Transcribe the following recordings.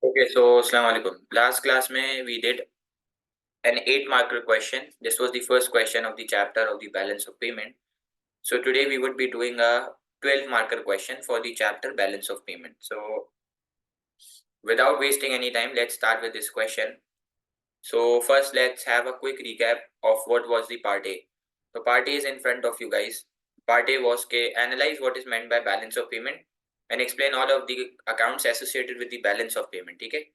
Okay, so Assalamu alaikum. Last class mein we did an 8 marker question. This was the first question of the chapter of the balance of payment. So today we would be doing a 12 marker question for the chapter balance of payment. So without wasting any time, let's start with this question. So first let's have a quick recap of what was the part A. So part A is in front of you guys. Part A was analyze what is meant by balance of payment and explain all of the accounts associated with the balance of payment. Okay.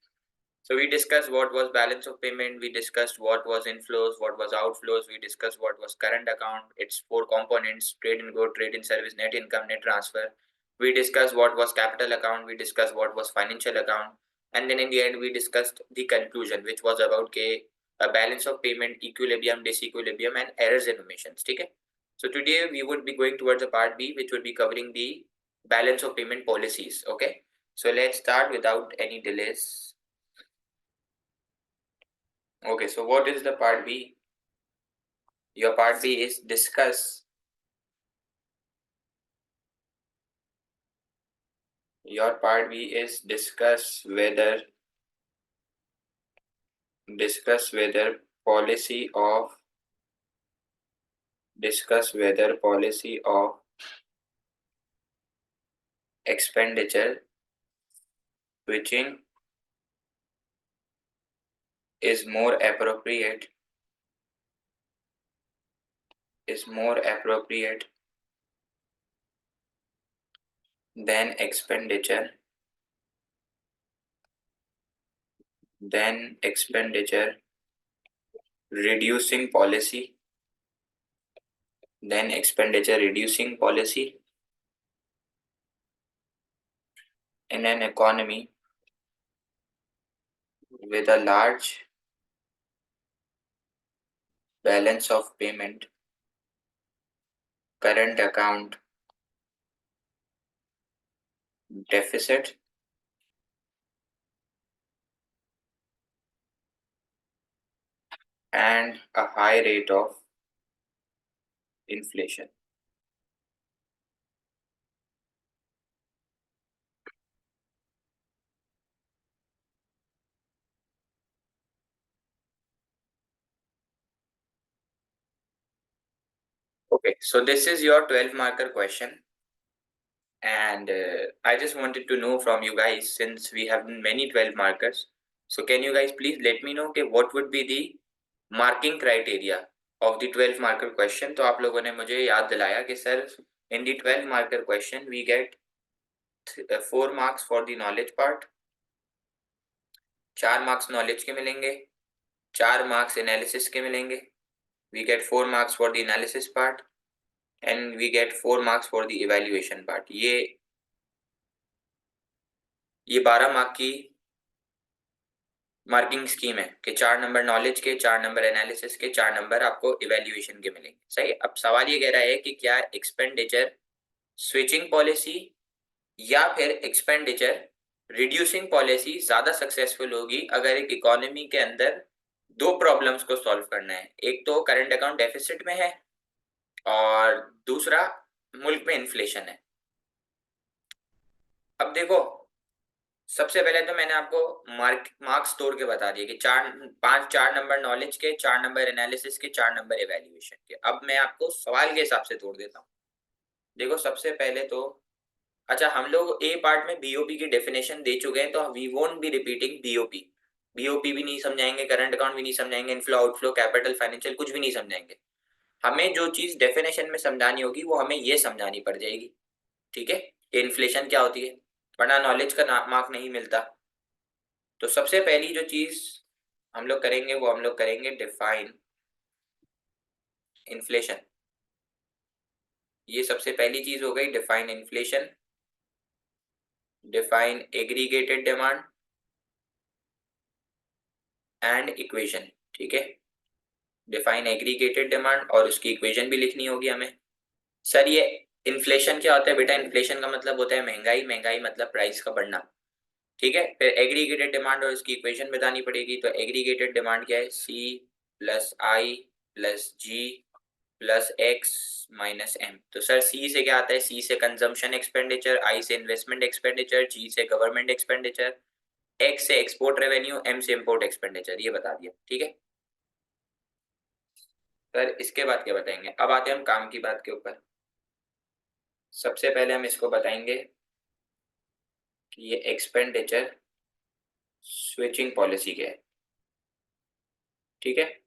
So we discussed what was balance of payment, we discussed what was inflows, what was outflows, we discussed what was current account, its four components, trade in good, trade in service, net income, net transfer. We discussed what was capital account, we discussed what was financial account, and then in the end we discussed the conclusion, which was about a balance of payment, equilibrium, disequilibrium, and errors and omissions. Okay? So today we would be going towards the part B, which would be covering the balance of payment policies. Okay? So let's start without any delays. Okay, so what is the part B? Your part B is discuss. Your part B is discuss whether policy of expenditure switching is more appropriate than expenditure reducing policy in an economy with a large balance of payment, current account deficit, and a high rate of inflation. Okay, so this is your 12 marker question, and I just wanted to know from you guys, since we have many 12 markers, so can you guys please let me know what would be the marking criteria of the 12 marker question. तो आप लोगों ने मुझे याद दिलाया कि sir in the 12 marker question we get 4 marks for the knowledge part, 4 marks knowledge के मिलेंगे, 4 marks analysis के मिलेंगे, we get 4 marks for the analysis part, and we get 4 marks for the evaluation part. ये 12 mark की marking scheme है कि 4 number knowledge के, 4 number analysis के, 4 नंबर आपको इवैल्यूएशन के मिलेंगे। सही। अब सवाल ये कह रहा है कि क्या एक्सपेंडिचर स्विचिंग पॉलिसी या फिर एक्सपेंडिचर रिड्यूसिंग पॉलिसी ज्यादा सक्सेसफुल होगी अगर एक इकोनॉमी के अंदर दो प्रॉब्लम्स को सॉल्व करना है। एक तो करंट अकाउंट डेफिसिट में है और दूसरा मुल्क में इन्फ्लेशन है। अब देखो, सबसे पहले तो मैंने आपको मार्क्स तोड़ के बता दिए कि 4 नंबर नॉलेज के, 4 नंबर एनालिसिस के, 4 नंबर इवैल्यूएशन के। अब मैं आपको सवाल के हिसाब से तोड़ देता हूँ। देखो, सबसे पहले तो अच्छा, हम लोग ए पार्ट में बीओपी की डेफिनेशन दे चुके हैं, तो we won't be repeating BOP. BOP भी नहीं समझाएंगे, करंट अकाउंट भी नहीं समझाएंगे, इनफ्लो आउटफ्लो, कैपिटल, फाइनेंशियल कुछ भी नहीं समझाएंगे। हमें जो चीज डेफिनेशन में समझानी होगी वो हमें ये समझानी पड़ जाएगी। ठीक है, इन्फ्लेशन क्या होती है, वरना नॉलेज का मार्क नहीं मिलता। तो सबसे पहली जो चीज हम लोग करेंगे वो हम लोग करेंगे डिफाइन इन्फ्लेशन। ये सबसे पहली चीज हो गई, define inflation, define aggregated demand and equation. ठीक है, डिफाइन एग्रीगेटेड डिमांड और उसकी इक्वेशन भी लिखनी होगी हमें। सर ये इन्फ्लेशन क्या होता है बेटा? इन्फ्लेशन का मतलब होता है महंगाई, महंगाई मतलब प्राइस का बढ़ना। ठीक है, फिर एग्रीगेटेड डिमांड और उसकी इक्वेशन बतानी पड़ेगी। तो एग्रीगेटेड डिमांड क्या है? सी प्लस आई प्लस जी प्लस एक्स माइनस एम। तो सर सी से क्या आता है? सी से कंजम्पशन एक्सपेंडिचर, आई से इन्वेस्टमेंट एक्सपेंडिचर, जी से गवर्नमेंट एक्सपेंडिचर। एक्स से एक्सपोर्ट रेवेन्यू, एम से इम्पोर्ट एक्सपेंडिचर, ये बता दिया, ठीक है सर। इसके बाद क्या बताएंगे, अब आते हैं हम काम की बात के ऊपर। सबसे पहले हम इसको बताएंगे कि ये एक्सपेंडिचर स्विचिंग पॉलिसी क्या है, ठीक है।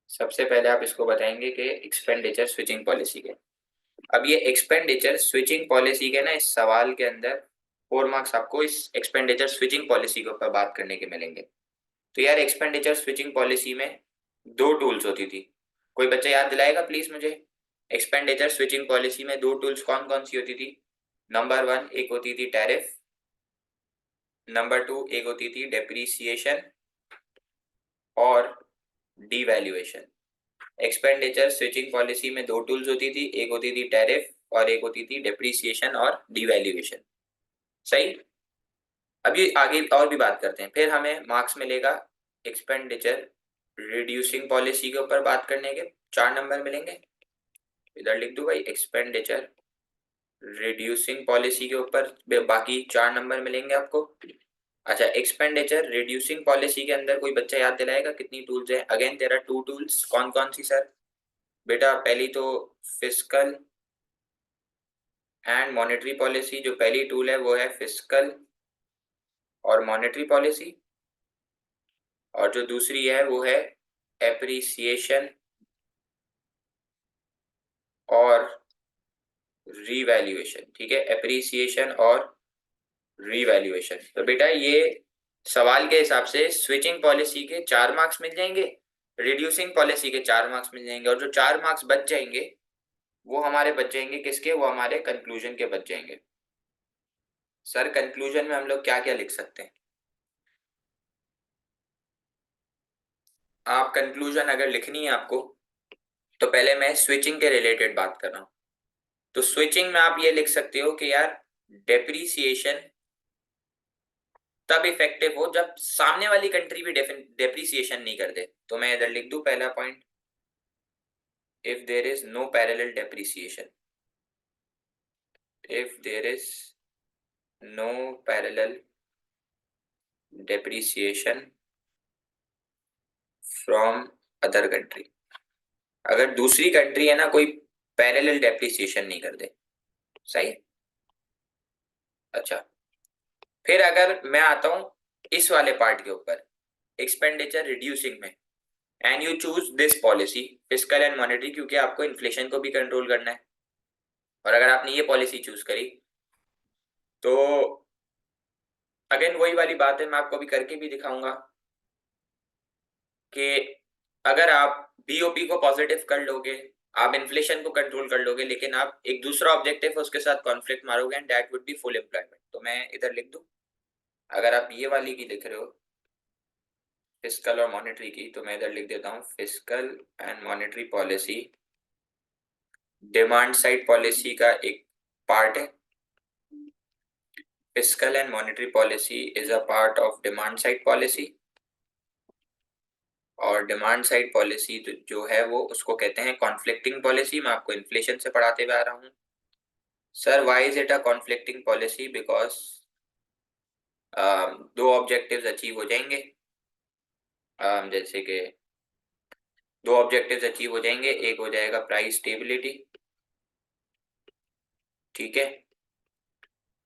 सबसे पहले आप इसको बताएंगे कि एक्सपेंडिचर स्विचिंग पॉलिसी क्या है। अब ये एक्सपेंडिचर स्विचिंग पॉलिसी के ना इस सवाल के अंदर 4 मार्क्स आपको इस एक्सपेंडिचर स्विचिंग पॉलिसी के ऊपर बात करने के मिलेंगे। तो यार एक्सपेंडिचर स्विचिंग पॉलिसी में दो टूल्स होती थी, कोई बच्चा याद दिलाएगा प्लीज मुझे। एक्सपेंडिचर स्विचिंग पॉलिसी में दो टूल्स कौन कौन सी होती थी। नंबर 1 एक होती थी टैरिफ, नंबर 2 एक होती थी डेप्रीसिएशन और डीवैल्यूएशन। एक्सपेंडिचर स्विचिंग पॉलिसी में दो टूल्स होती थी, एक होती थी टैरिफ और एक होती थी डेप्रीसिएशन और डीवैल्यूएशन, सही। अभी आगे और भी बात करते हैं, फिर हमें मार्क्स मिलेगा एक्सपेंडिचर रिड्यूसिंग पॉलिसी के ऊपर बात करने के 4 नंबर मिलेंगे। इधर लिख दो भाई, एक्सपेंडिचर रिड्यूसिंग पॉलिसी के ऊपर बाकी 4 नंबर मिलेंगे आपको। अच्छा, एक्सपेंडिचर रिड्यूसिंग पॉलिसी के अंदर कोई बच्चा याद दिलाएगा कितनी टूल्स है। अगेन देयर आर 2 टूल्स, कौन कौन सी सर। बेटा पहली तो फिस्कल एंड मॉनेटरी पॉलिसी, जो पहली टूल है वो है फिस्कल और मॉनेटरी पॉलिसी, और जो दूसरी है वो है एप्रिसिएशन और रीवैल्यूएशन, ठीक है, एप्रिसिएशन और रीवैल्यूएशन। तो बेटा ये सवाल के हिसाब से स्विचिंग पॉलिसी के 4 मार्क्स मिल जाएंगे, रिड्यूसिंग पॉलिसी के 4 मार्क्स मिल जाएंगे, और जो 4 मार्क्स बच जाएंगे वो हमारे बच जाएंगे किसके, वो हमारे कंक्लूजन के बच जाएंगे। सर कंक्लूजन में हम लोग क्या क्या लिख सकते हैं। आप कंक्लूजन अगर लिखनी है आपको तो पहले मैं स्विचिंग के रिलेटेड बात कर रहा हूं। तो स्विचिंग में आप ये लिख सकते हो कि यार डेप्रीसिएशन तब इफेक्टिव हो जब सामने वाली कंट्री भी डेप्रीसिएशन नहीं कर दे। तो मैं इधर लिख दूं पहला point, if there is no parallel depreciation, if there is no parallel depreciation from other country, अगर दूसरी कंट्री है ना कोई पैरेलल डेप्रिसिएशन नहीं कर दे, सही। अच्छा, फिर अगर मैं आता हूं इस वाले पार्ट के ऊपर, एक्सपेंडिचर रिड्यूसिंग में, and you choose this policy fiscal and monetary, क्योंकि आपको इन्फ्लेशन को भी कंट्रोल करना है, और अगर आपने ये पॉलिसी चूज करी तो अगेन वही वाली बात है, मैं आपको अभी करके भी दिखाऊंगा कि अगर आप बीओपी को पॉजिटिव कर लोगे, आप इन्फ्लेशन को कंट्रोल कर लोगे, लेकिन आप एक दूसरा ऑब्जेक्टिव है उसके साथ कॉन्फ्लिक्ट मारोगे, and that would be full employment. तो मैं इधर लिख दूं, अगर आप ये वाली की लिख रहे हो फिस्कल और मॉनेटरी की, तो मैं इधर लिख देता हूं fiscal and monetary policy demand side policy का एक पार्ट है। Fiscal and monetary policy is a part of demand side policy, और डिमांड साइड पॉलिसी जो है वो उसको कहते हैं कॉन्फ्लिक्टिंग पॉलिसी। मैं आपको इन्फ्लेशन से पढ़ाते हुए आ रहा हूँ। Sir why is it a conflicting policy, because दो ऑब्जेक्टिव्स अचीव हो जाएंगे, जैसे कि दो ऑब्जेक्टिव्स अचीव हो जाएंगे, एक हो जाएगा प्राइस स्टेबिलिटी, ठीक है,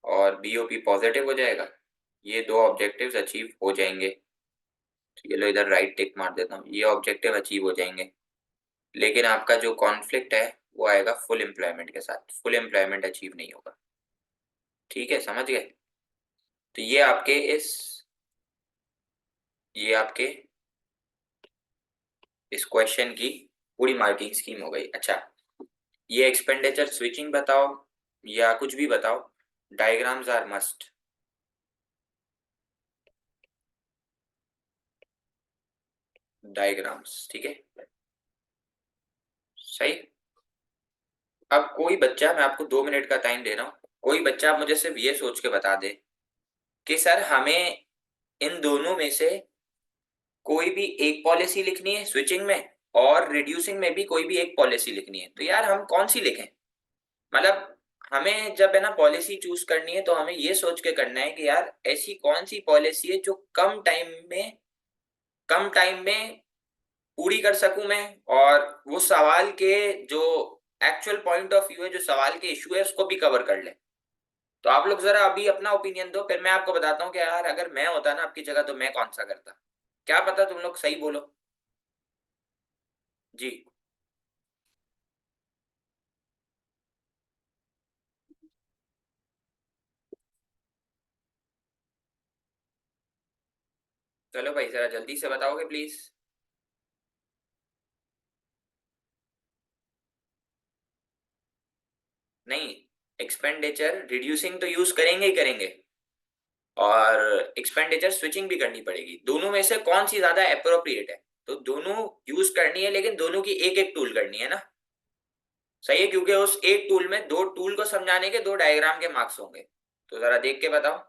और बीओपी पॉजिटिव हो जाएगा, ये दो ऑब्जेक्टिव्स अचीव हो जाएंगे। ठीक है, लो इधर राइट टिक मार देता हूँ, ये ऑब्जेक्टिव अचीव हो जाएंगे, लेकिन आपका जो कॉन्फ्लिक्ट है वो आएगा फुल एम्प्लॉयमेंट के साथ, फुल एम्प्लॉयमेंट अचीव नहीं होगा, ठीक है, समझ गए। तो ये आपके इस क्वेश्चन की पूरी मार्किंग स्कीम हो गई। अच्छा, ये एक्सपेंडिचर स्विचिंग बताओ या कुछ भी बताओ, डायग्राम्स आर मस्ट। डायग्राम्स, ठीक है, सही। अब कोई बच्चा, मैं आपको 2 मिनट का टाइम दे रहा हूं, कोई बच्चा मुझे सिर्फ ये सोच के बता दे कि सर हमें इन दोनों में से कोई भी एक पॉलिसी लिखनी है स्विचिंग में, और रिड्यूसिंग में भी कोई भी एक पॉलिसी लिखनी है, तो यार हम कौन सी लिखें। मतलब हमें जब है ना पॉलिसी चूज करनी है तो हमें ये सोच के करना है कि यार ऐसी कौन सी पॉलिसी है जो कम टाइम में पूरी कर सकूं मैं, और वो सवाल के जो एक्चुअल पॉइंट ऑफ व्यू है, जो सवाल के इशू है, उसको भी कवर कर ले। तो आप लोग जरा अभी अपना ओपिनियन दो, फिर मैं आपको बताता हूँ कि यार अगर मैं होता ना आपकी जगह तो मैं कौन सा करता। क्या पता तुम लोग सही बोलो। जी। चलो भाई जरा जल्दी से बताओगे प्लीज। नहीं, एक्सपेंडिचर रिड्यूसिंग तो यूज करेंगे ही करेंगे, और एक्सपेंडिचर स्विचिंग भी करनी पड़ेगी। दोनों में से कौन सी ज्यादा अप्रोप्रिएट है? तो दोनों यूज करनी है, लेकिन दोनों की एक एक टूल करनी है ना। सही है, क्योंकि उस एक टूल में दो टूल को समझाने के दो डायग्राम के मार्क्स होंगे। तो जरा देख के बताओ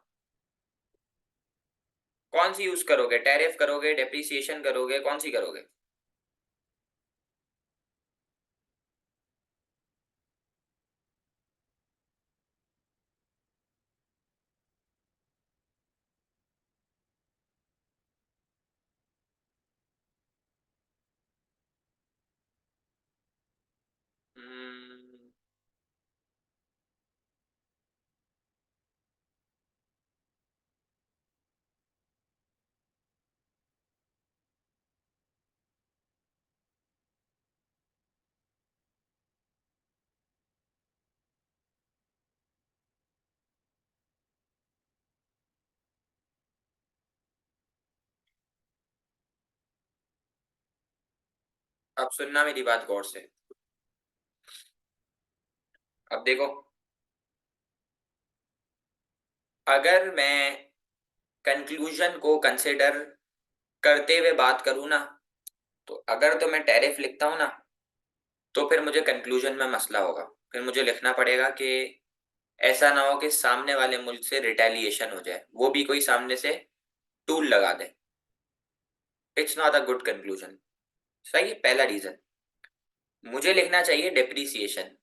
कौन सी यूज करोगे, टैरिफ करोगे, डेप्रिसिएशन करोगे, कौन सी करोगे? हम्म, अब सुनना मेरी बात गौर से। अब देखो, अगर मैं कंक्लूजन को कंसिडर करते हुए बात करूं ना, तो अगर तो मैं टैरिफ लिखता हूं ना, तो फिर मुझे कंक्लूजन में मसला होगा। फिर मुझे लिखना पड़ेगा कि ऐसा ना हो कि सामने वाले मुल्क से रिटेलिएशन हो जाए, वो भी कोई सामने से टूल लगा दे। It's not a good conclusion. सही है, पहला रीजन। मुझे लिखना चाहिए डेप्रिसिएशन।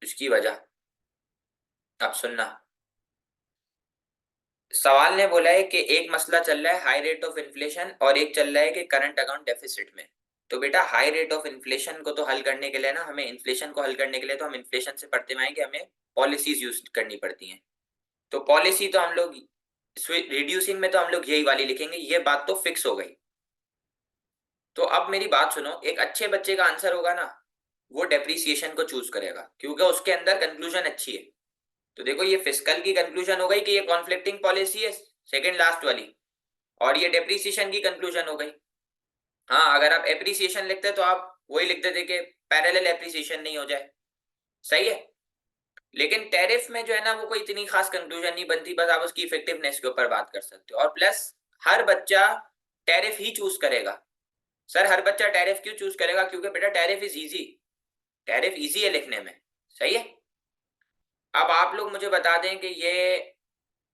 इसकी वजह अब सुनना। सवाल ने बोला है कि एक मसला चल रहा है हाई रेट ऑफ इन्फ्लेशन, और एक चल रहा है कि करंट अकाउंट डेफिसिट में। तो बेटा हाई रेट ऑफ इन्फ्लेशन को तो हल करने के लिए ना, हमें इन्फ्लेशन को हल करने के लिए तो हम इन्फ्लेशन से पढ़ते में आए कि हमें पॉलिसीज यूज करनी पड़ती हैं। तो पॉलिसी तो हम लोग रिड्यूसिंग में तो हम लोग यही वाली लिखेंगे, ये बात तो फिक्स हो गई। तो अब मेरी बात सुनो, एक अच्छे बच्चे का आंसर होगा ना, वो डेप्रिसिएशन को चूज करेगा, क्योंकि उसके अंदर कंक्लूजन अच्छी है। तो देखो, ये फिस्कल की कंक्लूजन हो गई कि ये कॉन्फ्लिक्टिंग पॉलिसी है, सेकंड लास्ट वाली। और ये डेप्रिसिएशन की कंक्लूजन हो गई। हाँ, अगर आप एप्रिसिएशन लिखते तो आप वही लिख देते कि पैरेलल एप्रिसिएशन नहीं हो जाए। सही है। लेकिन टैरिफ में जो है ना, वो कोई इतनी खास कंक्लूजन नहीं बनती, बस आप उसकी इफेक्टिवनेस के ऊपर बात कर सकते हो। और प्लस हर बच्चा टैरिफ ही चूज करेगा। सर हर बच्चा टैरिफ क्यों चूज करेगा? क्योंकि बेटा tariff is easy. Tariff easy है लिखने में। सही है। अब आप लोग मुझे बता दें कि ये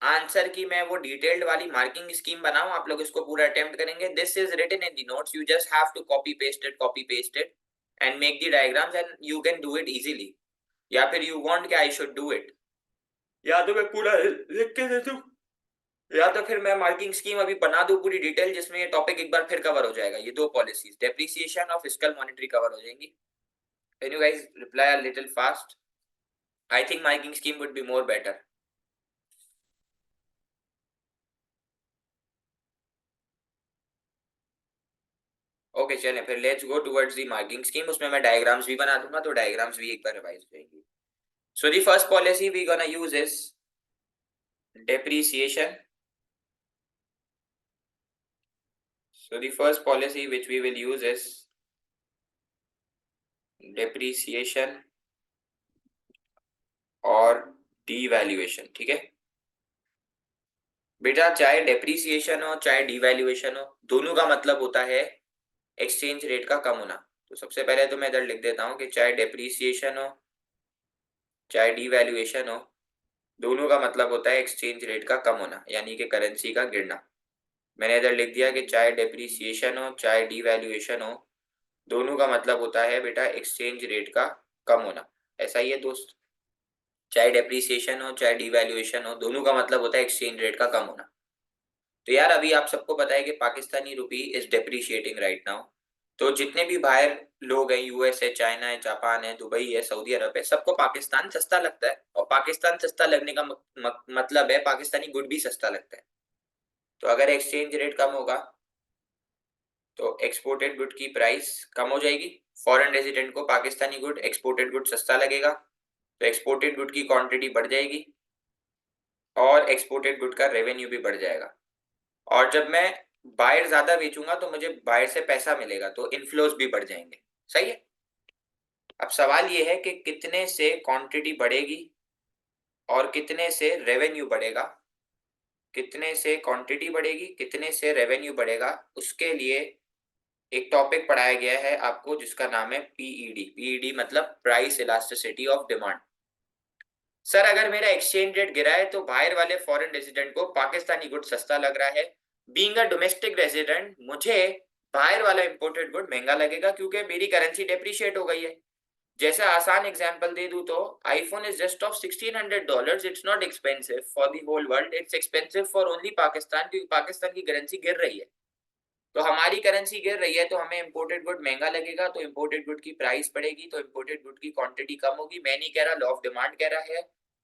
आंसर की मैं वो डिटेल्ड वाली मार्किंग स्कीम बनाऊं, आप लोग इसको पूरा अटेम्प्ट करेंगे। This is written in the notes, you just have to copy paste it and make the diagrams, and you can do it easily. या फिर यू वांट कि आई शुड डू इट, या तो मैं पूरा लिख के दे दूं, या तो फिर मैं मार्किंग स्कीम अभी बना दूं पूरी डिटेल, जिसमें ये टॉपिक एक बार फिर कवर हो जाएगा। ये दो पॉलिसीज डेप्रिसिएशन और फिस्कल मॉनेटरी कवर हो जाएंगी। Can you guys reply a little fast? I think marking scheme would be more better. Okay चलें, फिर let's go towards the marking scheme. उसमें मैं डायग्राम्स भी बना दूंगा, तो डायग्राम्स भी एक बार रिवाइज हो जाएंगी। So the first policy we gonna use is depreciation. So the first policy which we will use is depreciation और devaluation। ठीक है बेटा, चाहे डेप्रिसिएशन हो चाहे डिवैल्यूएशन हो, दोनों का मतलब होता है एक्सचेंज रेट का कम होना। तो सबसे पहले तो मैं इधर लिख देता हूँ कि चाहे डेप्रिसिएशन हो चाहे डिवैल्यूएशन हो, दोनों का मतलब होता है एक्सचेंज रेट का कम होना, यानी कि करेंसी का गिरना। मैंने इधर लिख दिया कि चाहे डेप्रिसिएशन हो चाहे डिवैल्यूएशन हो, दोनों का मतलब होता है बेटा एक्सचेंज रेट का कम होना। ऐसा ही है दोस्त। चाहे डेप्रिसिएशन हो चाहे डिवैल्यूएशन हो, दोनों का मतलब होता है एक्सचेंज रेट का कम होना। तो यार अभी आप सबको पता है कि पाकिस्तानी रुपी इज डेप्रिशिएटिंग राइट नाउ। तो जितने भी बाहर लोग हैं, यूएस है, चाइना है, जापान है, दुबई है, सऊदी अरब है, सबको पाकिस्तान सस्ता लगता है, और पाकिस्तान सस्ता लगने का मतलब है पाकिस्तानी गुड भी सस्ता लगता है। तो अगर एक्सचेंज रेट कम होगा तो एक्सपोर्टेड गुड की प्राइस कम हो जाएगी, फॉरेन रेजिडेंट को पाकिस्तानी गुड एक्सपोर्टेड गुड सस्ता लगेगा, तो एक्सपोर्टेड गुड की क्वांटिटी बढ़ जाएगी और एक्सपोर्टेड गुड का रेवेन्यू भी बढ़ जाएगा। और जब मैं बायर ज्यादा बेचूंगा तो मुझे बायर से पैसा मिलेगा, तो इनफ्लोज भी बढ़ जाएंगे। सही है। अब सवाल ये है कि कितने से क्वांटिटी बढ़ेगी और कितने से रेवेन्यू बढ़ेगा, कितने से क्वांटिटी बढ़ेगी कितने से रेवेन्यू बढ़ेगा। उसके लिए एक टॉपिक पढ़ाया गया है आपको जिसका नाम है पीईडी। पीईडी मतलब price elasticity of demand. Sir अगर मेरा एक्सचेंज रेट गिरा है तो बाहर वाले फॉरेन रेजिडेंट को पाकिस्तानी गुड सस्ता लग रहा है, बीइंग अ डोमेस्टिक रेजिडेंट मुझे बाहर वाला इंपोर्टेड गुड महंगा लगेगा क्योंकि मेरी करेंसी डेप्रिशिएट हो गई है। जैसा आसान एग्जांपल दे दूं तो iPhone is just of $1600, it's not expensive for the whole world, it's expensive for only Pakistan, क्योंकि पाकिस्तान की करेंसी गिर रही है। तो हमारी करेंसी गिर रही है तो हमें इंपोर्टेड गुड महंगा लगेगा, तो इंपोर्टेड गुड की प्राइस बढ़ेगी, तो इंपोर्टेड गुड की क्वांटिटी कम होगी। मैं नहीं कह रहा, लॉ ऑफ डिमांड कह रहा है।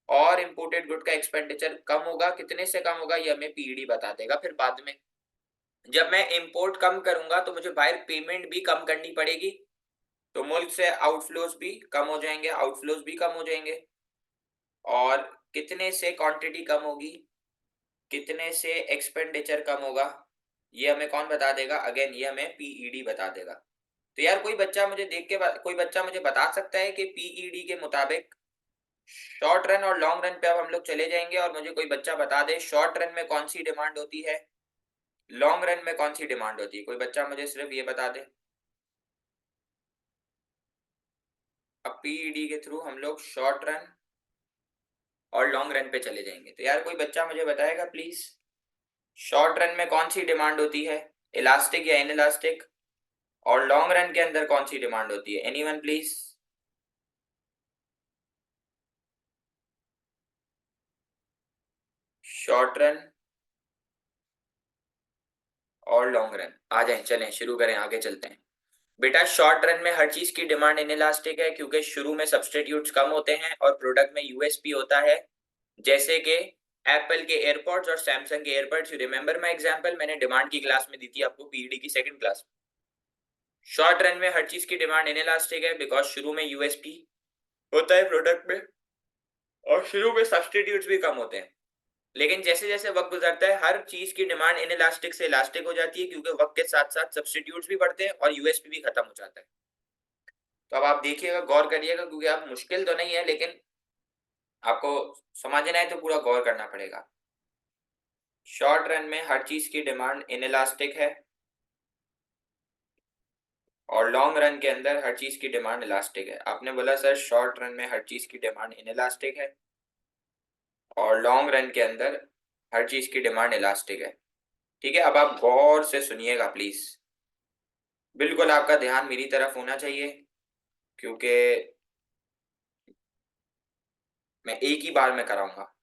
और इंपोर्टेड गुड का एक्सपेंडिचर कम होगा, कितने से कम होगा ये हमें पीईडी बता देगा फिर बाद में। जब मैं इंपोर्ट कम करूंगा तो मुझे बाहर पेमेंट भी कम करनी पड़ेगी, तो मुल्क से आउटफ्लोज भी कम हो जाएंगे, आउटफ्लोज भी कम हो जाएंगे। और कितने से क्वांटिटी कम होगी, कितने से एक्सपेंडिचर कम होगा, ये हमें कौन बता देगा? अगेन ये हमें पीईडी बता देगा। तो यार कोई बच्चा मुझे कोई बच्चा मुझे बता सकता है कि पीईडी के मुताबिक शॉर्ट रन और लॉन्ग रन पे अब हम लोग चले जाएंगे, और मुझे कोई बच्चा बता दे शॉर्ट रन में कौन सी डिमांड होती है, लॉन्ग रन में कौन सी डिमांड होती है। कोई बच्चा मुझे सिर्फ ये बता दे। अब पीईडी के थ्रू हम लोग शॉर्ट रन और लॉन्ग रन पे चले जाएंगे। तो यार कोई बच्चा मुझे बताएगा प्लीज, शॉर्ट रन में कौन सी डिमांड होती है, इलास्टिक या इनइलास्टिक, और लॉन्ग रन के अंदर कौन सी डिमांड होती है? Anyone please. शॉर्ट रन और लॉन्ग रन, आ जाए, चलें शुरू करें, आगे चलते हैं। बेटा शॉर्ट रन में हर चीज की डिमांड इनइलास्टिक है क्योंकि शुरू में सब्सटीट्यूट्स कम होते हैं और प्रोडक्ट में यूएसपी होता है। जैसे कि एप्पल के एयरपॉड्स और सैमसंग के AirPods. You remember my example, मैंने डिमांड की क्लास में दी थी आपको, पीईडी की सेकंड क्लास। शॉर्ट रन में हर चीज की डिमांड इनइलास्टिक है बिकॉज शुरू में यूएसपी होता है प्रोडक्ट में, और शुरू में सब्सटीट्यूट्स भी कम होते हैं। लेकिन जैसे जैसे वक्त गुजरता है हर चीज की डिमांड इनइलास्टिक से इलास्टिक हो जाती है, क्योंकि वक्त के साथ साथ सब्सटीट्यूट्स भी बढ़ते हैं और यूएसपी भी खत्म हो जाता है। तो अब आप देखिएगा, गौर करिएगा, क्योंकि आप मुश्किल तो नहीं है लेकिन आपको समझना है तो पूरा गौर करना पड़ेगा। शॉर्ट रन में हर चीज की डिमांड इनइलास्टिक है और लॉन्ग रन के अंदर हर चीज की डिमांड इलास्टिक है। आपने बोला सर शॉर्ट रन में हर चीज की डिमांड इनइलास्टिक है और लॉन्ग रन के अंदर हर चीज की डिमांड इलास्टिक है। ठीक है, अब आप गौर से सुनिएगा प्लीज, बिल्कुल आपका ध्यान मेरी तरफ होना चाहिए, क्योंकि मैं एक ही बार में कराऊंगा।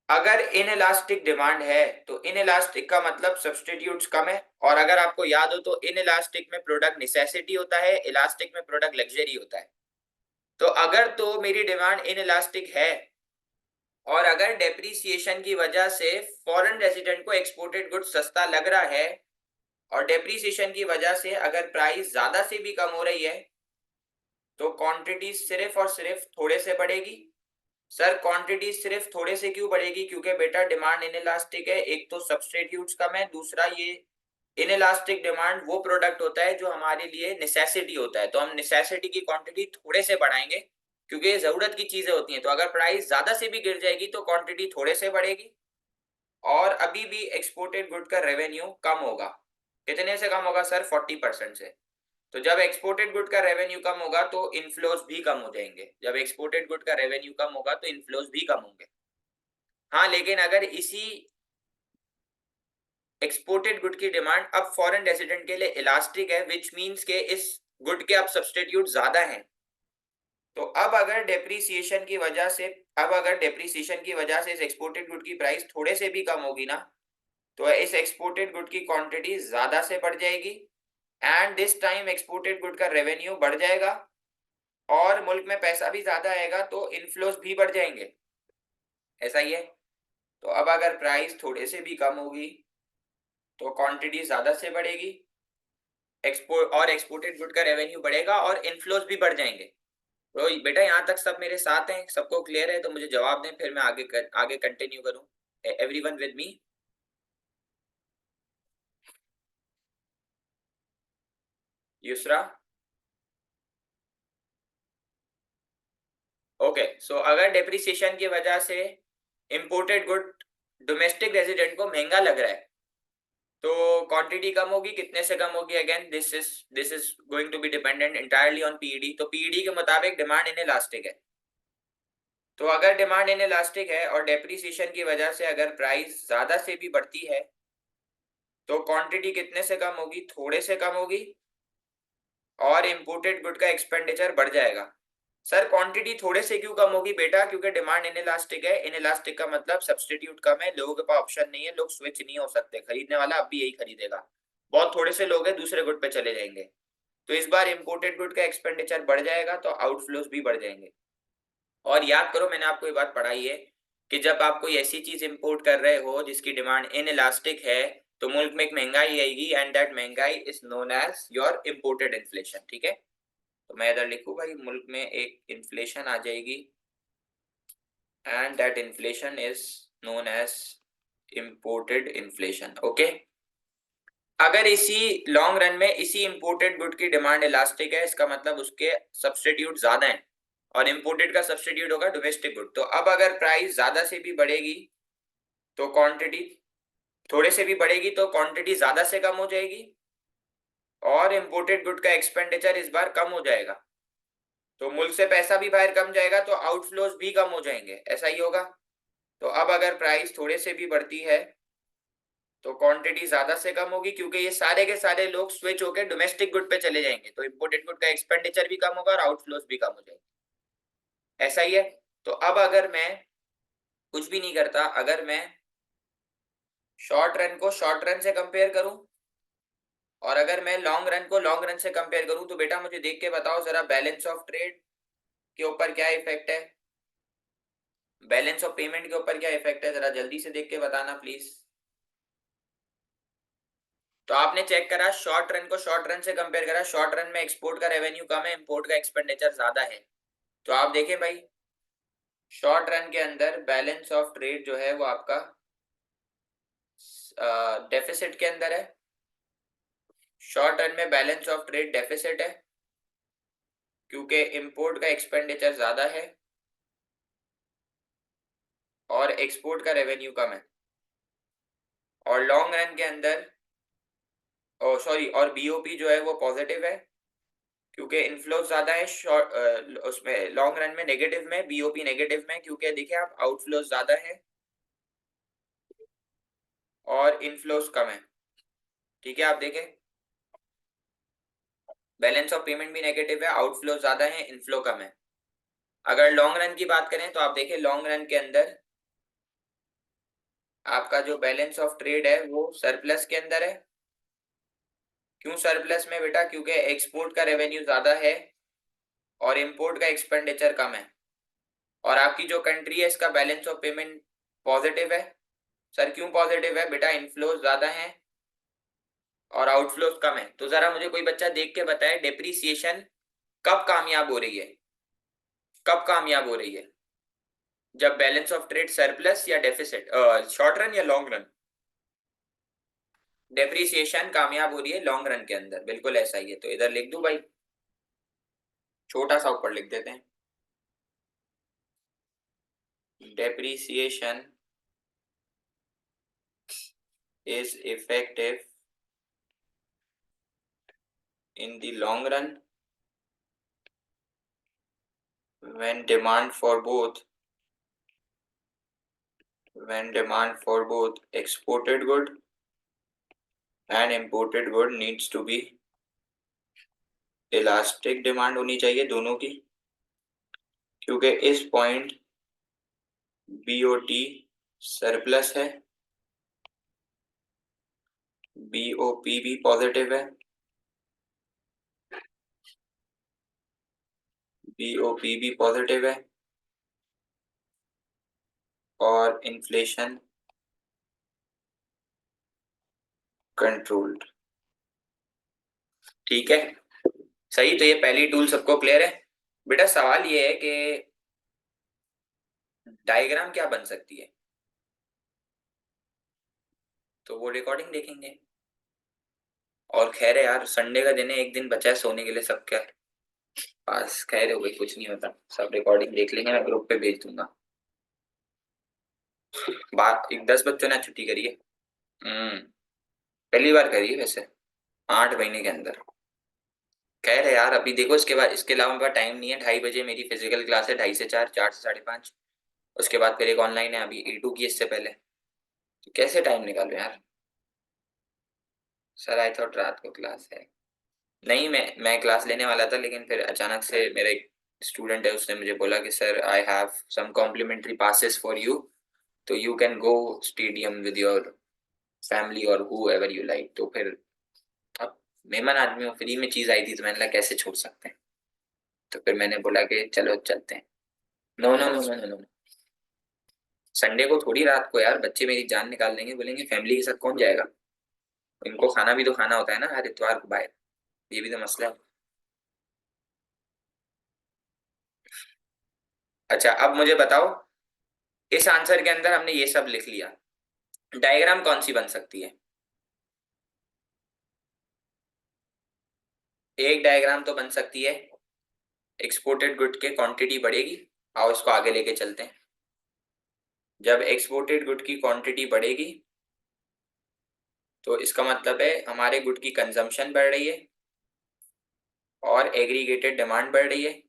अगर इनइलास्टिक डिमांड है तो इनइलास्टिक का मतलब सब्सटीट्यूट्स कम है, और अगर आपको याद हो तो इनइलास्टिक में प्रोडक्ट नेसेसिटी होता है, इलास्टिक में प्रोडक्ट लग्जरी होता है। तो अगर तो मेरी डिमांड इनइलास्टिक है और अगर डेप्रीसिएशन की वजह से फॉरेन रेजिडेंट को एक्सपोर्टेड गुड्स सस्ता लग रहा है, और डेप्रीसिएशन की वजह से अगर प्राइस ज्यादा से भी कम हो रही है, तो क्वांटिटी सिर्फ और सिर्फ थोड़े से बढ़ेगी। सर क्वांटिटी सिर्फ थोड़े से क्यों बढ़ेगी? क्योंकि बेटा डिमांड इनइलास्टिक है, एक तो सब्सटीट्यूट्स कम है, दूसरा ये इनइलास्टिक डिमांड वो प्रोडक्ट होता है जो हमारे लिए नेसेसिटी होता है, तो हम नेसेसिटी की क्वांटिटी थोड़े से बढ़ाएंगे क्योंकि ये जरूरत की चीजें होती हैं। तो अगर प्राइस ज्यादा से भी गिर जाएगी तो क्वांटिटी थोड़े से बढ़ेगी, और अभी भी एक्सपोर्टेड गुड का रेवेन्यू कम होगा। कितने से कम होगा सर? 40% से। तो जब एक्सपोर्टेड गुड का रेवेन्यू कम होगा तो इनफ्लोज भी कम हो जाएंगे, जब एक्सपोर्टेड गुड का रेवेन्यू कम होगा तो इनफ्लोज भी कम होंगे। हाँ, लेकिन अगर इसी एक्सपोर्टेड गुड की डिमांड अब फॉरेन रेजिडेंट के लिए इलास्टिक है, विच मींस के इस गुड के अब सब्सटीट्यूट ज्यादा हैं, तो अब अगर डेप्रीसिएशन की वजह से इस एक्सपोर्टेड गुड की प्राइस थोड़े से भी कम होगी ना, तो इस एक्सपोर्टेड गुड की क्वांटिटी ज्यादा से बढ़ जाएगी and this time exported good का रेवेन्यू बढ़ जाएगा और मुल्क में पैसा भी ज्यादा आएगा तो इनफ्लोस भी बढ़ जाएंगे। ऐसा ही है। तो अब अगर प्राइस थोड़े से भी कम होगी तो क्वांटिटी ज्यादा से बढ़ेगी, एक्सपोर्टेड गुड का रेवेन्यू बढ़ेगा और इनफ्लोस भी बढ़ जाएंगे। तो बेटा यहाँ तक सब मेरे साथ हैं, सबको क्लियर है? तो मुझे जवाब दें, फिर मैं आगे कंटिन्यू करूं। Everyone with me? Yusra? Okay, so अगर डेप्रिसिएशन की वजह से इंपोर्टेड गुड डोमेस्टिक रेजिडेंट को महंगा लग रहा है तो क्वांटिटी कम होगी, कितने से कम होगी? Again this is going to be dependent entirely on PED. तो पीईडी के मुताबिक डिमांड इनइलास्टिक है। तो अगर डिमांड इनइलास्टिक है और डेप्रिसिएशन की वजह से अगर प्राइस ज्यादा से भी बढ़ती है तो क्वांटिटी कितने से कम होगी? थोड़े से कम होगी और इंपोर्टेड गुड का एक्सपेंडिचर बढ़ जाएगा। सर क्वांटिटी थोड़े से क्यों कम होगी बेटा? क्योंकि डिमांड इनइलास्टिक है। इनइलास्टिक का मतलब सब्स्टिट्यूट कम है, लोगों के पास ऑप्शन नहीं है, लोग स्विच नहीं हो सकते, खरीदने वाला अब भी यही खरीदेगा। बहुत थोड़े से लोग हैं दूसरे गुड पे चले जाएंगे। तो इस बार इंपोर्टेड गुड का एक्सपेंडिचर बढ़ जाएगा तो आउटफ्लोज भी बढ़ जाएंगे। और याद करो मैंने आपको ये बात पढ़ाई है कि जब आप कोई ऐसी चीज इंपोर्ट कर रहे हो जिसकी डिमांड इनइलास्टिक है तो मुल्क में एक महंगाई आएगी एंड दैट महंगाई is known as your imported inflation. ठीक है, तो मैं इधर लिखूं भाई, मुल्क में एक इन्फ्लेशन आ जाएगी and that inflation is known as imported inflation. Okay, अगर इसी लॉन्ग रन में इसी इंपोर्टेड गुड की डिमांड इलास्टिक है, इसका मतलब उसके सब्स्टिट्यूट ज्यादा हैं और इंपोर्टेड का सब्स्टिट्यूट होगा डोमेस्टिक गुड। तो अब अगर प्राइस ज्यादा से भी बढ़ेगी तो क्वांटिटी, थोड़े से भी बढ़ेगी तो क्वांटिटी ज्यादा से कम हो जाएगी और इंपोर्टेड गुड का एक्सपेंडिचर इस बार कम हो जाएगा। तो मुल्क से पैसा भी बाहर कम जाएगा तो आउटफ्लोज भी कम हो जाएंगे। ऐसा ही होगा। तो अब अगर प्राइस थोड़े से भी बढ़ती है तो क्वांटिटी ज्यादा से कम होगी क्योंकि ये सारे के सारे लोग स्विच होकर डोमेस्टिक गुड पे चले जाएंगे तो इंपोर्टेड गुड का एक्सपेंडिचर भी कम होगा और आउटफ्लोज भी कम हो जाएंगे। ऐसा ही है। तो अब अगर मैं कुछ भी नहीं करता, अगर मैं शॉर्ट रन को शॉर्ट रन से कंपेयर करूं और अगर मैं लॉन्ग रन को लॉन्ग रन से कंपेयर करूं तो बेटा मुझे देख के बताओ जरा बैलेंस ऑफ ट्रेड के ऊपर क्या इफेक्ट है, बैलेंस ऑफ पेमेंट के ऊपर क्या इफेक्ट है, जरा जल्दी से देख के बताना प्लीज। तो आपने चेक करा शॉर्ट रन को शॉर्ट रन से कंपेयर करा, शॉर्ट रन में एक्सपोर्ट का रेवेन्यू कम है, इंपोर्ट का एक्सपेंडिचर ज्यादा है। तो आप देखें भाई शॉर्ट रन के अंदर बैलेंस ऑफ ट्रेड जो है वो आपका डेफिसिट के अंदर है। शॉर्ट रन में बैलेंस ऑफ ट्रेड डेफिसिट है क्योंकि इंपोर्ट का एक्सपेंडिचर ज्यादा है और एक्सपोर्ट का रेवेन्यू कम है। और लॉन्ग रन के अंदर सॉरी और बीओपी जो है वो पॉजिटिव है क्योंकि इनफ्लो ज्यादा है। शॉर्ट उसमें लॉन्ग रन में नेगेटिव में, बीओपी नेगेटिव में क्योंकि देखिए आप आउटफ्लो ज्यादा है और इनफ्लोस कम है। ठीक है, आप देखें बैलेंस ऑफ पेमेंट भी नेगेटिव है, आउटफ्लो ज्यादा है, इनफ्लो कम है। अगर लॉन्ग रन की बात करें तो आप देखें लॉन्ग रन के अंदर आपका जो बैलेंस ऑफ ट्रेड है वो सरप्लस के अंदर है। क्यों सरप्लस में बेटा? क्योंकि एक्सपोर्ट का रेवेन्यू ज्यादा है और इंपोर्ट का एक्सपेंडिचर कम है और आपकी जो कंट्री है इसका बैलेंस ऑफ पेमेंट पॉजिटिव है। सर क्यों पॉजिटिव है बेटा? इनफ्लो ज्यादा है और आउटफ्लो कम है। तो जरा मुझे कोई बच्चा देख के बताए डेप्रीसिएशन कब कामयाब हो रही है, कब कामयाब हो रही है? जब बैलेंस ऑफ ट्रेड सरप्लस या डेफिसिट, शॉर्ट रन या लॉन्ग रन? डेप्रीसिएशन कामयाब हो रही है लॉन्ग रन के अंदर, बिल्कुल ऐसा ही है। तो इधर लिख दूं भाई, छोटा सा ऊपर लिख देते हैं, depreciation is effective in the long run when demand for both exported good and imported good needs to be elastic demand होनी चाहिए दोनों की। क्योंकि इस पॉइंट बीओटी सरप्लस है, बीओपी भी पॉजिटिव है, बीओपी भी पॉजिटिव है, और इन्फ्लेशन कंट्रोल्ड। ठीक है, सही। तो ये पहली टूल सबको क्लियर है। बेटा सवाल ये है कि डायग्राम क्या बन सकती है, तो वो रिकॉर्डिंग देखेंगे। और खैर है यार, संडे का दिन है, एक दिन बचा है सोने के लिए सबके पास। खैर हो गई, कुछ नहीं होता, सब रिकॉर्डिंग देख लेंगे, मैं ग्रुप पे भेज दूंगा। बात 10 बच्चों ने छुट्टी करी है। पहली बार करी है वैसे, 8 महीने के अंदर। खैर है यार, अभी देखो इसके बाद, इसके अलावा मेरे पास टाइम नहीं है। 2:30 बजे मेरी फिजिकल क्लास है, 2:30 से 4, 4 से 5:30। उसके बाद फिर एक ऑनलाइन है, अभी E2 की इससे पहले। तो कैसे टाइम निकालो यार। सर आई थॉट रात को क्लास है। नहीं, मैं क्लास लेने वाला था, लेकिन फिर अचानक से मेरा एक स्टूडेंट है, उसने मुझे बोला कि sir I have some complimentary passes for you, तो you can go stadium with your family और हु एवर यू लाइक। तो फिर अब मेहमान आदमी हो, फ्री में चीज आई थी, तो मैंने लगा कैसे छोड़ सकते हैं। तो फिर मैंने बोला कि चलो चलते हैं। No no no no no no, Sunday को थोड़ी रात को यार, बच्चे मेरी जान निकाल देंगे, बोलेंगे फैमिली के साथ कौन जाएगा। इनको खाना भी तो खाना होता है ना हर इतवार को बाहर, ये भी तो मसला है। अच्छा अब मुझे बताओ, इस आंसर के अंदर हमने ये सब लिख लिया, डायग्राम कौन सी बन सकती है। एक डायग्राम तो बन सकती है, एक्सपोर्टेड गुड के क्वांटिटी बढ़ेगी। आओ इसको आगे लेके चलते हैं। जब एक्सपोर्टेड गुड की क्वांटिटी बढ़ेगी, तो इसका मतलब है हमारे गुड की कंजम्पशन बढ़ रही है और एग्रीगेटेड डिमांड बढ़ रही है,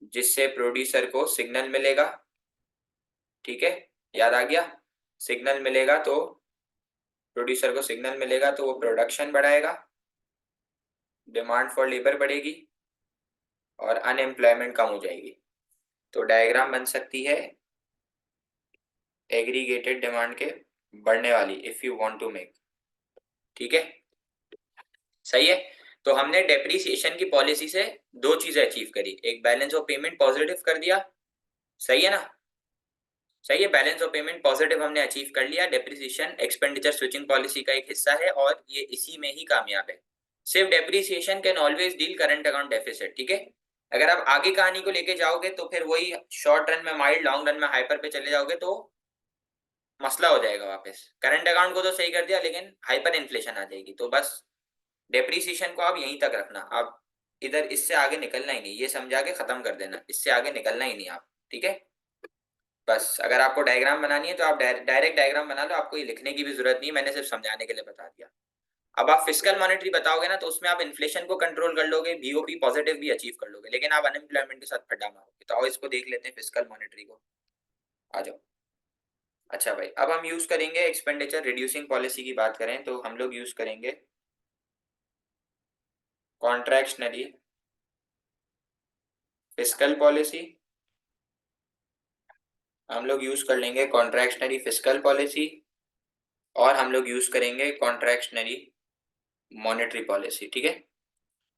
जिससे प्रोड्यूसर को सिग्नल मिलेगा। ठीक है, याद आ गया। सिग्नल मिलेगा तो प्रोड्यूसर को सिग्नल मिलेगा तो वो प्रोडक्शन बढ़ाएगा, डिमांड फॉर लेबर बढ़ेगी और अनएम्प्लॉयमेंट कम हो जाएगी। तो डायग्राम बन सकती है एग्रीगेटेड डिमांड के बढ़ने वाली, if you want to make. ठीक है, सही है। तो हमने डेप्रिसिएशन की पॉलिसी से दो चीजें अचीव करी, एक बैलेंस ऑफ पेमेंट पॉजिटिव कर दिया, सही है ना। सही है, बैलेंस ऑफ पेमेंट पॉजिटिव हमने अचीव कर लिया। डेप्रिसिएशन एक्सपेंडिचर स्विचिंग पॉलिसी का एक हिस्सा है और ये इसी में ही कामयाब है। सिर्फ depreciation can always deal current account deficit. ठीक है, अगर आप आगे कहानी को लेके जाओगे तो फिर वही शॉर्ट रन में माइल्ड, लॉन्ग रन में हाइपर पे चले जाओगे तो मसला हो जाएगा वापस। करंट अकाउंट को तो सही कर दिया, लेकिन हाइपर इन्फ्लेशन आ जाएगी। तो बस डेप्रिसिएशन को आप यहीं तक रखना, आप इधर इससे आगे निकलना ही नहीं, ये समझा के खत्म कर देना, इससे आगे निकलना ही नहीं आप। ठीक है, बस अगर आपको डायग्राम बनानी है तो आप डायरेक्ट डायग्राम बना लो, आपको ये लिखने की भी जरूरत नहीं, मैंने सिर्फ समझाने के लिए बता दिया। अब आप फिस्कल मॉनेटरी बताओगे ना, तो उसमें आप इन्फ्लेशन को कंट्रोल कर लोगे, बीओपी पॉजिटिव भी अचीव कर लोगे, लेकिन आप अनएम्प्लॉयमेंट के साथ फड्डा मारोगे। तो आओ इसको देख लेते हैं, फिस्कल मॉनेटरी को। आ जाओ। अच्छा भाई, अब हम यूज करेंगे एक्सपेंडिचर रिड्यूसिंग पॉलिसी की बात करें तो हम लोग यूज करेंगे कॉन्ट्रैक्शनरी फिस्कल पॉलिसी। हम लोग यूज कर लेंगे कॉन्ट्रैक्शनरी फिस्कल पॉलिसी, और हम लोग यूज करेंगे कॉन्ट्रैक्शनरी मॉनेटरी पॉलिसी। ठीक है,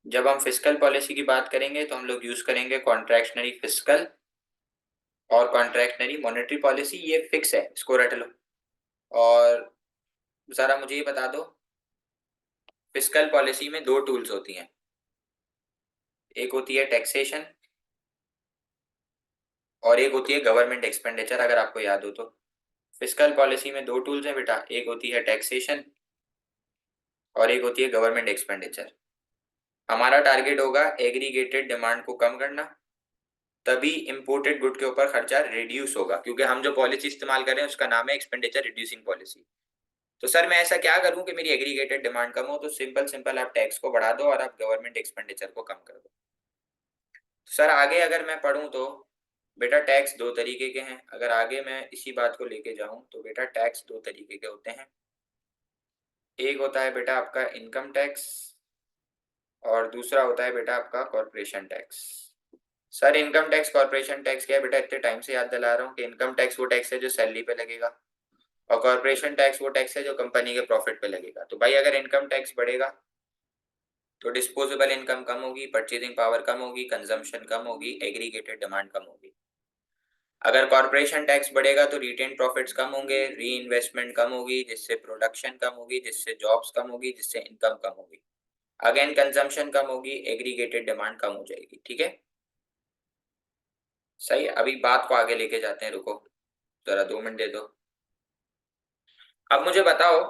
जब हम फिस्कल पॉलिसी की बात करेंगे तो हम लोग यूज करेंगे कॉन्ट्रैक्शनरी फिस्कल और कॉन्ट्रैक्शनरी मॉनेटरी पॉलिसी, ये फिक्स है, इसको रट लो। और जरा मुझे ये बता दो, फिस्कल पॉलिसी में दो टूल्स होती हैं, एक होती है टैक्सेशन और एक होती है गवर्नमेंट एक्सपेंडिचर, अगर आपको याद हो तो। फिस्कल पॉलिसी में दो टूल्स हैं बेटा, एक होती है टैक्सेशन और एक होती है गवर्नमेंट एक्सपेंडिचर। हमारा टारगेट होगा एग्रीगेटेड डिमांड को कम करना, तभी इंपोर्टेड गुड के ऊपर खर्चा रिड्यूस होगा, क्योंकि हम जो पॉलिसी इस्तेमाल कर रहे हैं उसका नाम है एक्सपेंडिचर रिड्यूसिंग पॉलिसी। तो सर मैं ऐसा क्या करूं कि मेरी एग्रीगेटेड डिमांड कम हो, तो सिंपल सिंपल आप टैक्स को बढ़ा दो और आप गवर्नमेंट एक्सपेंडिचर को कम कर दो। सर आगे अगर मैं पढ़ूं तो बेटा टैक्स दो तरीके के हैं, अगर आगे मैं इसी बात को लेके जाऊं तो बेटा टैक्स दो तरीके के होते हैं। एक होता है बेटा आपका इनकम टैक्स और दूसरा होता है बेटा आपका corporation tax. Sir income tax corporation tax क्या है बेटा, इतने टाइम से याद दिला रहा हूँ कि इनकम टैक्स वो टैक्स है जो सैलरी पे लगेगा और कॉर्पोरेशन टैक्स वो टैक्स है जो कंपनी के प्रॉफिट पे लगेगा। तो भाई अगर इनकम टैक्स बढ़ेगा तो डिस्पोजेबल इनकम कम होगी, परचेजिंग पावर कम होगी, कंजम्पशन कम होगी, एग्रीगेटेड डिमांड कम होगी। अगर कॉर्पोरेशन टैक्स बढ़ेगा तो रिटेन प्रॉफिट्स कम होंगे, री इन्वेस्टमेंट कम होगी जिससे प्रोडक्शन कम होगी, जिससे जॉब्स कम होगी, जिससे इनकम कम होगी। अगेन कंजम्पशन कम होगी, एग्रीगेटेड डिमांड कम हो जाएगी। ठीक है, सही है। अभी बात को आगे लेके जाते हैं, रुको जरा 2 मिनट दे दो। अब मुझे बताओ,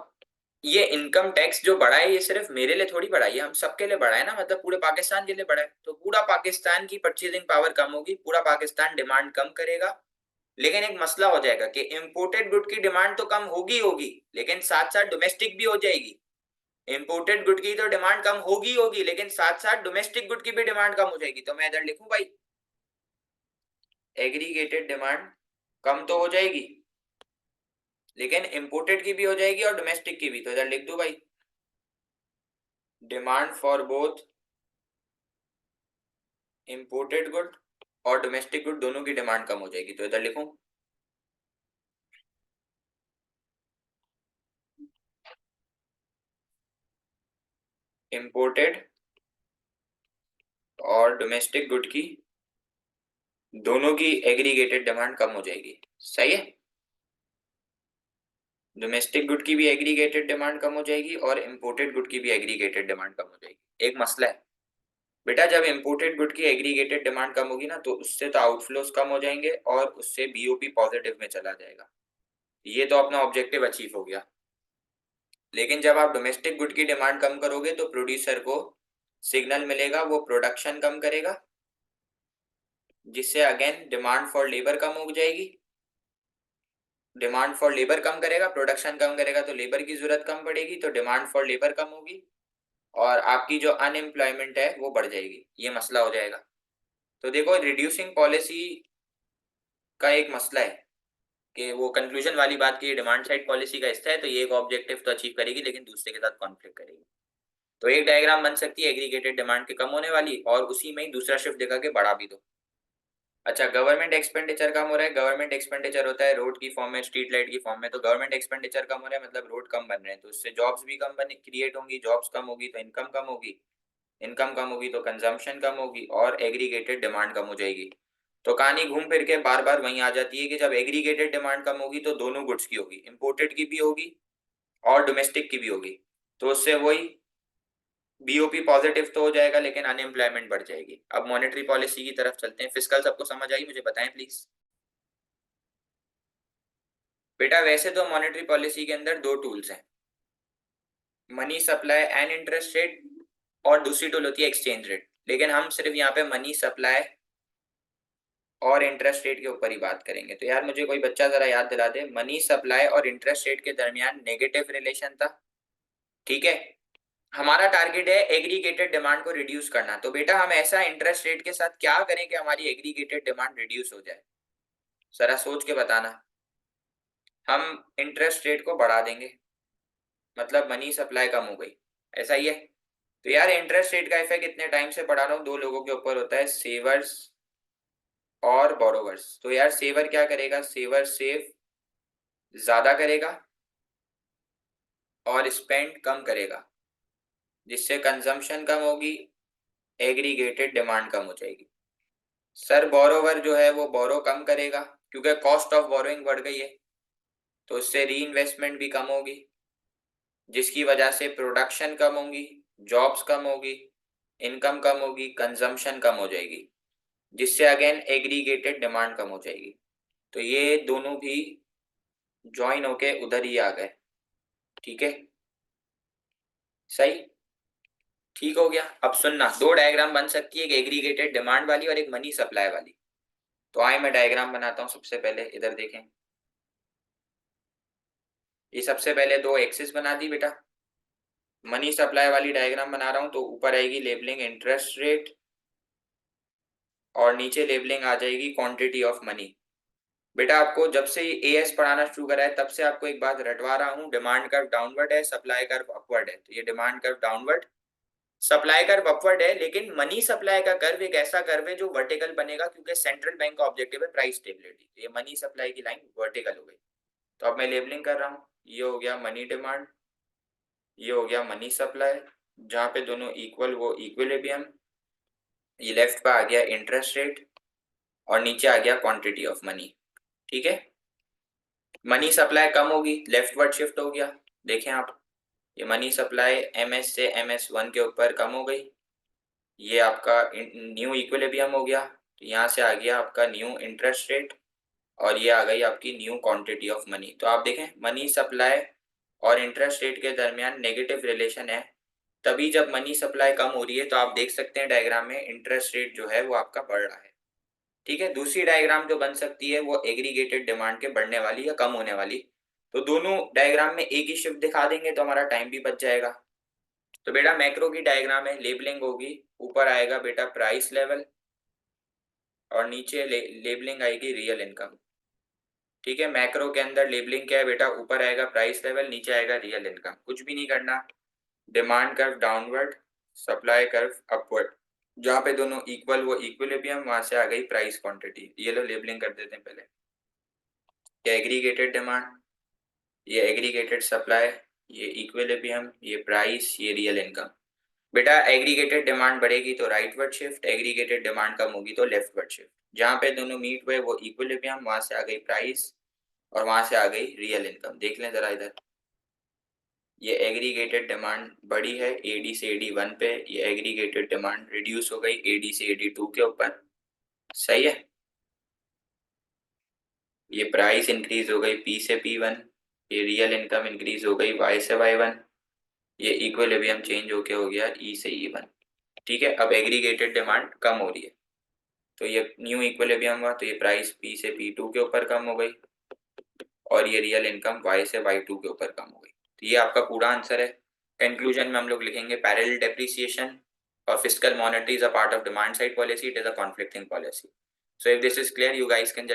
ये इनकम टैक्स जो बढ़ा है ये सिर्फ मेरे लिए थोड़ी बढ़ा है, ये हम सबके लिए बढ़ा है ना, मतलब पूरे पाकिस्तान के लिए बढ़ा है। तो पूरा पाकिस्तान की परचेजिंग पावर कम होगी, पूरा पाकिस्तान डिमांड कम करेगा। लेकिन एक मसला हो जाएगा कि इंपोर्टेड गुड की डिमांड तो कम होगी होगी, लेकिन साथ साथ डोमेस्टिक भी हो जाएगी। इंपोर्टेड गुड की तो डिमांड कम होगी होगी, लेकिन साथ साथ डोमेस्टिक गुड की भी डिमांड कम हो जाएगी। तो मैं इधर लिखूं भाई, एग्रीगेटेड डिमांड कम तो हो जाएगी, लेकिन इंपोर्टेड की भी हो जाएगी और डोमेस्टिक की भी। तो इधर लिख दो भाई, demand for both imported good और डोमेस्टिक गुड दोनों की डिमांड कम हो जाएगी। तो इधर लिखूं, इंपोर्टेड और डोमेस्टिक गुड की दोनों की एग्रीगेटेड डिमांड कम हो जाएगी। सही है, डोमेस्टिक गुड की भी एग्रीगेटेड डिमांड कम हो जाएगी और इंपोर्टेड गुड की भी एग्रीगेटेड डिमांड कम हो जाएगी। एक मसला है बेटा, जब इंपोर्टेड गुड की एग्रीगेटेड डिमांड कम होगी ना तो उससे तो आउटफ्लोस कम हो जाएंगे और उससे बीओपी पॉजिटिव में चला जाएगा। ये तो अपना ऑब्जेक्टिव अचीव हो गया। लेकिन जब आप डोमेस्टिक गुड की डिमांड कम करोगे तो प्रोड्यूसर को सिग्नल मिलेगा, वो प्रोडक्शन कम करेगा, जिससे अगेन डिमांड फॉर लेबर कम हो जाएगी। डिमांड फॉर लेबर कम करेगा, प्रोडक्शन कम करेगा तो लेबर की जरूरत कम पड़ेगी, तो डिमांड फॉर लेबर कम होगी और आपकी जो अनएम्प्लॉयमेंट है वो बढ़ जाएगी। ये मसला हो जाएगा। तो देखो, रिड्यूसिंग पॉलिसी का एक मसला है कि वो कंक्लूजन वाली बात की डिमांड साइड पॉलिसी का हिस्सा है, तो ये एक ऑब्जेक्टिव तो अचीव करेगी लेकिन दूसरे के साथ कॉन्फ्लिक्ट करेगी। तो एक डायग्राम बन सकती है एग्रीगेटेड डिमांड के कम होने वाली, और उसी में ही दूसरा शिफ्ट दिखा के बढ़ा भी दो। अच्छा, गवर्नमेंट एक्सपेंडिचर कम हो रहा है। गवर्नमेंट एक्सपेंडिचर होता है रोड की फॉर्म में, स्ट्रीट लाइट की फॉर्म में। तो गवर्नमेंट एक्सपेंडिचर कम हो रहा है मतलब रोड कम बन रहे हैं, तो उससे जॉब्स भी कम बने क्रिएट होंगी, जॉब्स कम होगी तो इनकम कम होगी, इनकम कम होगी तो कंजम्पशन कम होगी और एग्रीगेटेड डिमांड कम हो जाएगी। तो कहानी घूम फिर के बार बार वहीं आ जाती है कि जब एग्रीगेटेड डिमांड कम होगी तो दोनों गुड्स की होगी, इंपोर्टेड की भी होगी और डोमेस्टिक की भी होगी। तो उससे वही बीओपी पॉजिटिव तो हो जाएगा लेकिन अनएम्प्लॉयमेंट बढ़ जाएगी। अब मॉनेटरी पॉलिसी की तरफ चलते हैं। फिस्कल सबको समझ आई, मुझे बताएं प्लीज। बेटा वैसे तो मॉनेटरी पॉलिसी के अंदर दो टूल्स हैं, money supply and interest rate, और दूसरी टूल होती है एक्सचेंज रेट। लेकिन हम सिर्फ यहाँ पे मनी सप्लाई और इंटरेस्ट रेट के ऊपर ही बात करेंगे। तो यार मुझे कोई बच्चा जरा याद दिला दे, मनी सप्लाई और इंटरेस्ट रेट के दरमियान नेगेटिव रिलेशन था। ठीक है, हमारा टारगेट है एग्रीगेटेड डिमांड को रिड्यूस करना। तो बेटा हम ऐसा इंटरेस्ट रेट के साथ क्या करें कि हमारी एग्रीगेटेड डिमांड रिड्यूस हो जाए, जरा सोच के बताना। हम इंटरेस्ट रेट को बढ़ा देंगे, मतलब मनी सप्लाई कम हो गई, ऐसा ही है। तो यार इंटरेस्ट रेट का इफेक्ट इतने टाइम से पढ़ा रहा हूँ, दो लोगों के ऊपर होता है, सेवर्स और बोरोवर्स। तो यार सेवर क्या करेगा, सेवर सेव ज्यादा करेगा और स्पेंड कम करेगा, जिससे कंजम्पशन कम होगी, एग्रीगेटेड डिमांड कम हो जाएगी। सर बोरोवर जो है वो बोरो कम करेगा क्योंकि कॉस्ट ऑफ बोरोइंग बढ़ गई है, तो उससे री इन्वेस्टमेंट भी कम होगी, जिसकी वजह से प्रोडक्शन कम होगी, जॉब्स कम होगी, इनकम कम होगी, कंजम्पशन कम हो जाएगी, जिससे अगेन एग्रीगेटेड डिमांड कम हो जाएगी। तो ये दोनों भी ज्वाइन होके उधर ही आ गए। ठीक है, सही, ठीक हो गया। अब सुनना, दो डायग्राम बन सकती है, एक एग्रीगेटेड डिमांड वाली और एक मनी सप्लाई वाली। तो आए मैं डायग्राम बनाता हूं। सबसे पहले इधर देखें, ये सबसे पहले दो एक्सिस बना दी बेटा। मनी सप्लाई वाली डायग्राम बना रहा हूं तो ऊपर आएगी लेबलिंग इंटरेस्ट रेट और नीचे लेबलिंग आ जाएगी क्वांटिटी ऑफ मनी। बेटा आपको जब से एएस पढ़ाना शुरू करा है तब से आपको एक बात रटवा रहा हूँ, डिमांड कर्व डाउनवर्ड है, सप्लाई कर्व अपवर्ड है। तो ये demand curve downward supply curve upward है, लेकिन मनी सप्लाई का कर्व एक ऐसा कर्व है जो वर्टिकल बनेगा, क्योंकि सेंट्रल बैंक का ऑब्जेक्टिव है प्राइस स्टेबिलिटी। ये मनी सप्लाई की लाइन वर्टिकल हो गई। तो अब मैं लेबलिंग कर रहा हूँ, ये हो गया मनी डिमांड, ये हो गया मनी सप्लाई, जहाँ पे दोनों इक्वल वो इक्विलिब्रियम। ये लेफ्ट पे आ गया इंटरेस्ट रेट और नीचे आ गया क्वांटिटी ऑफ मनी। ठीक है, मनी सप्लाई कम होगी, लेफ्टवर्ड शिफ्ट हो गया। देखें आप, ये मनी सप्लाई MS से MS1 के ऊपर कम हो गई, ये आपका न्यू इक्विलिब्रियम हो गया। तो यहाँ से आ गया आपका न्यू इंटरेस्ट रेट और ये आ गई आपकी न्यू क्वांटिटी ऑफ मनी। तो आप देखें मनी सप्लाई और इंटरेस्ट रेट के दरमियान नेगेटिव रिलेशन है, तभी जब मनी सप्लाई कम हो रही है तो आप देख सकते हैं डायग्राम में इंटरेस्ट रेट जो है वो आपका बढ़ रहा है। ठीक है, दूसरी डायग्राम जो बन सकती है वो एग्रीगेटेड डिमांड के बढ़ने वाली या कम होने वाली। तो दोनों डायग्राम में एक ही शिफ्ट दिखा देंगे तो हमारा टाइम भी बच जाएगा। तो बेटा मैक्रो की डायग्राम है, लेबलिंग होगी, ऊपर आएगा बेटा प्राइस लेवल और नीचे लेबलिंग आएगी रियल इनकम। ठीक है, मैक्रो के अंदर लेबलिंग क्या है बेटा, ऊपर आएगा प्राइस लेवल, नीचे आएगा रियल इनकम। कुछ भी नहीं करना, demand curve downward, supply curve upward, जहाँ पे दोनों इक्वल वो इक्विलिब्रियम, वहां से आ गई प्राइस क्वांटिटी। ये लो लेबलिंग कर देते हैं पहले, ये एग्रीगेटेड डिमांड, ये एग्रीगेटेड सप्लाई, ये इक्विलिब्रियम, ये प्राइस, ये रियल इनकम। बेटा एग्रीगेटेड डिमांड बढ़ेगी तो राइटवर्ड शिफ्ट, एग्रीगेटेड डिमांड कम होगी तो लेफ्टवर्ड शिफ्ट। जहाँ पे दोनों मीट हुए वो इक्विलिब्रियम, वहां से आ गई प्राइस और वहां से आ गई रियल इनकम। देख लें जरा इधर, ये एग्रीगेटेड डिमांड बढ़ी है AD से AD1 पे, ये एग्रीगेटेड डिमांड रिड्यूस हो गई AD से AD2 के ऊपर। सही है, ये प्राइस इंक्रीज हो गई P से P1, ये रियल इनकम इंक्रीज हो गई Y से Y1, ये इक्विलिब्रियम चेंज होके हो गया E से E1। ठीक है, अब एग्रीगेटेड डिमांड कम हो रही है तो ये न्यू इक्विलिब्रियम हुआ, तो ये प्राइस P से P2 के ऊपर कम हो गई और ये रियल इनकम Y से Y2 के ऊपर कम हो गई। तो ये आपका पूरा आंसर है। कंक्लूजन में हम लोग लिखेंगे पैरेलल डेप्रिसिएशन और fiscal monetary is a part of demand side policy, it is a conflicting policy. So if this is clear, you guys can